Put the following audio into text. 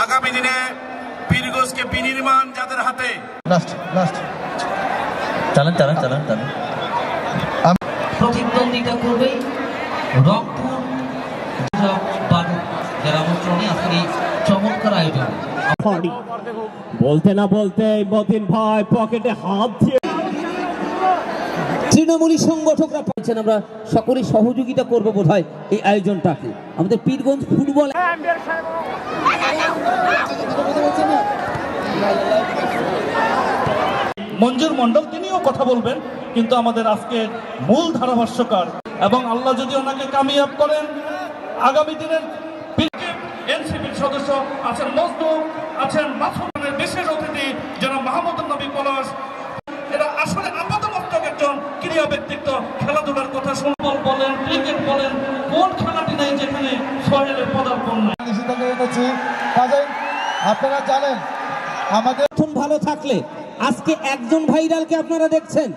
আগামী দিনে পীরগঞ্জকে বিনির্মাণ যাদের হাতে প্রতিদ্বন্দ্বিতা করবে রংপুর যারা অঞ্চলে আজকের এই চমৎকার আয়োজন। বলতে না বলতে মতিন ভাই পকেটে হাত দিয়ে তৃণমূলী সংগঠকরা পাচ্ছেন, আমরা সকলেই সহযোগিতা করবো বোধহয় এই আয়োজনটাকে। আমাদের পীরগঞ্জ ফুটবল মঞ্জুর মন্ডল তিনিও কথা বলবেন, কিন্তু আমাদের আজকের মূল ধারাভাষ্যকার এবং আল্লাহ যদি ওনাকে কামিয়াব করেন আগামী দিনের এনসিপির সদস্য আছেন মজদুর, আছেন মাসুদের বিশেষ অতিথি যারা মাহমুদুল নবী পলাশ, এরা আসলে আপাতমস্তক একজন ক্রীড়া ব্যক্তিত্ব। খেলাধুলার কথা ফুটবল বলেন, ক্রিকেট বলেন, কোন খেলাটি নেই যেখানে সোহেলের পদার্পণ নাই। আপনারা জানেন আমাদের ভালো থাকলে আজকে একজন ভাইরালকে আপনারা দেখছেন।